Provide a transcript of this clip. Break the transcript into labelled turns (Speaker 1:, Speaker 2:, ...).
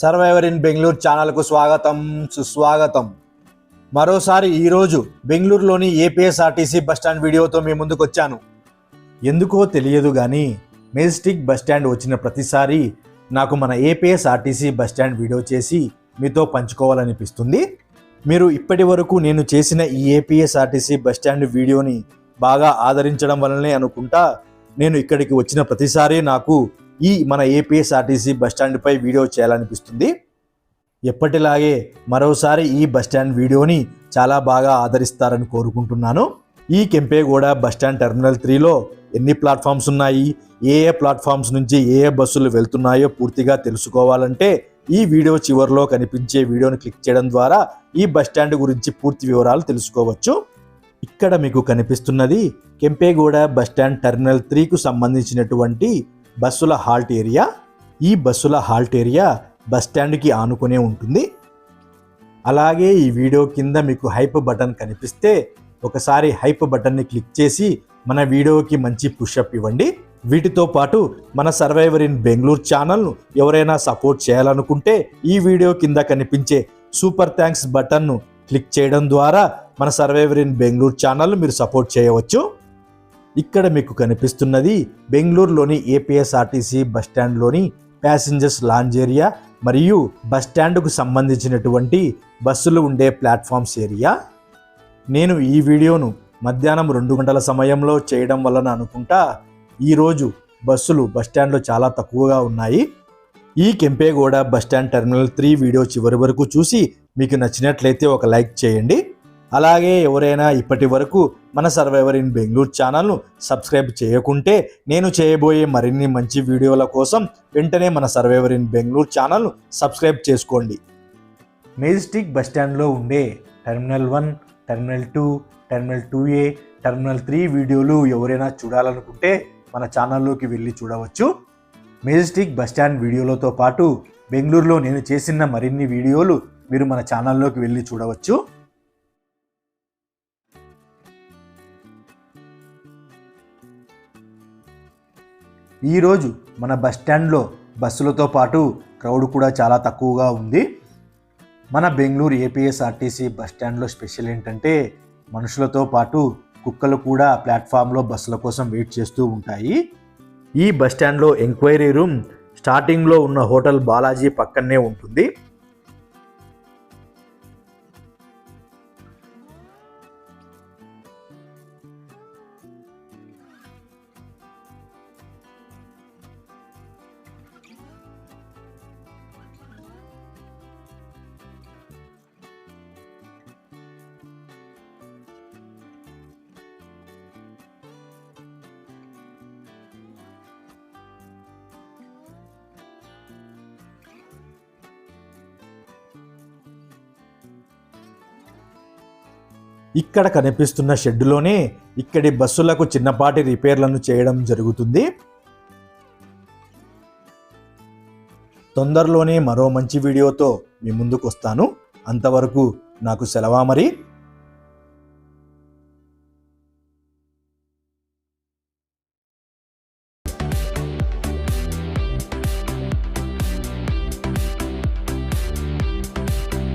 Speaker 1: Survivor in Bengaluru ఛానల్కు స్వాగతం సుస్వాగతం. మరోసారి ఈరోజు బెంగళూరులోని ఏపీఎస్ఆర్టీసీ బస్టాండ్ వీడియోతో మీ ముందుకు వచ్చాను. ఎందుకో తెలియదు కానీ మెజెస్టిక్ బస్టాండ్ వచ్చిన ప్రతిసారి నాకు మన ఏపీఎస్ఆర్టీసీ బస్టాండ్ వీడియో చేసి మీతో పంచుకోవాలనిపిస్తుంది. మీరు ఇప్పటి వరకు నేను చేసిన ఈ ఏపీఎస్ఆర్టీసీ బస్టాండ్ వీడియోని బాగా ఆదరించడం వల్లనే అనుకుంటా నేను ఇక్కడికి వచ్చిన ప్రతిసారి నాకు మన ఏపీఎస్ఆర్టీసీ బస్టాండ్పై వీడియో చేయాలనిపిస్తుంది. ఎప్పటిలాగే మరోసారి ఈ బస్టాండ్ వీడియోని చాలా బాగా ఆదరిస్తారని కోరుకుంటున్నాను. ఈ కెంపేగౌడ బస్టాండ్ టెర్మినల్ 3లో ఎన్ని ప్లాట్ఫామ్స్ ఉన్నాయి, ఏ ప్లాట్ఫామ్స్ నుంచి ఏ బస్సులు వెళ్తున్నాయో పూర్తిగా తెలుసుకోవాలంటే ఈ వీడియో చివరిలో కనిపించే వీడియోని క్లిక్ చేయడం ద్వారా ఈ బస్టాండ్ గురించి పూర్తి వివరాలు తెలుసుకోవచ్చు. ఇక్కడ మీకు కనిపిస్తున్నది కెంపేగౌడ బస్టాండ్ టెర్మినల్ 3కు సంబంధించినటువంటి బస్సుల హాల్ట్ ఏరియా. ఈ బస్సుల హాల్ట్ ఏరియా బస్టాండ్కి ఆనుకునే ఉంటుంది. అలాగే ఈ వీడియో కింద మీకు హైప్ బటన్ కనిపిస్తే ఒకసారి హైప్ బటన్ని క్లిక్ చేసి మన వీడియోకి మంచి పుషప్ ఇవ్వండి. వీటితో పాటు మన సర్వైవర్ ఇన్ బెంగళూరు ఛానల్ను ఎవరైనా సపోర్ట్ చేయాలనుకుంటే ఈ వీడియో కింద కనిపించే సూపర్ థ్యాంక్స్ బటన్ను క్లిక్ చేయడం ద్వారా మన సర్వైవర్ ఇన్ బెంగళూరు ఛానల్ మీరు సపోర్ట్ చేయవచ్చు. ఇక్కడ మీకు కనిపిస్తున్నది బెంగళూరులోని ఏపీఎస్ఆర్టీసీ బస్టాండ్లోని ప్యాసింజర్స్ లాంజ్ ఏరియా మరియు బస్టాండ్కు సంబంధించినటువంటి బస్సులు ఉండే ప్లాట్ఫామ్స్ ఏరియా. నేను ఈ వీడియోను మధ్యాహ్నం 2 గంటల సమయంలో చేయడం వలన అనుకుంటా ఈరోజు బస్సులు బస్టాండ్లో చాలా తక్కువగా ఉన్నాయి. ఈ కెంపేగౌడ బస్టాండ్ టెర్మినల్ 3 వీడియో చివరి వరకు చూసి మీకు నచ్చినట్లయితే ఒక లైక్ చేయండి. అలాగే ఎవరైనా ఇప్పటి వరకు మన సర్వైవర్ ఇన్ బెంగళూరు ఛానల్ను సబ్స్క్రైబ్ చేయకుంటే నేను చేయబోయే మరిన్ని మంచి వీడియోల కోసం వెంటనే మన సర్వైవర్ ఇన్ బెంగళూరు ఛానల్ను సబ్స్క్రైబ్ చేసుకోండి. మెజెస్టిక్ బస్టాండ్లో ఉండే terminal 1, terminal 2, terminal 2A, terminal 3 వీడియోలు ఎవరైనా చూడాలనుకుంటే మన ఛానల్లోకి వెళ్ళి చూడవచ్చు. మెజెస్టిక్ బస్టాండ్ వీడియోలతో పాటు బెంగళూరులో నేను చేసిన మరిన్ని వీడియోలు మీరు మన ఛానల్లోకి వెళ్ళి చూడవచ్చు. ఈరోజు మన బస్టాండ్లో బస్సులతో పాటు క్రౌడ్ కూడా చాలా తక్కువగా ఉంది. మన బెంగళూరు ఏపీఎస్ఆర్టీసీ బస్టాండ్లో స్పెషల్ ఏంటంటే మనుషులతో పాటు కుక్కలు కూడా ప్లాట్ఫామ్లో బస్సుల కోసం వెయిట్ చేస్తూ ఉంటాయి. ఈ బస్టాండ్లో ఎంక్వైరీ రూమ్ స్టార్టింగ్లో ఉన్న హోటల్ బాలాజీ పక్కనే ఉంటుంది. ఇక్కడ కనిపిస్తున్న షెడ్డులోనే ఇక్కడి బస్సులకు చిన్నపాటి రిపేర్లను చేయడం జరుగుతుంది. తొందరలోనే మరో మంచి వీడియోతో మీ ముందుకు వస్తాను. అంతవరకు నాకు సెలవా మరి.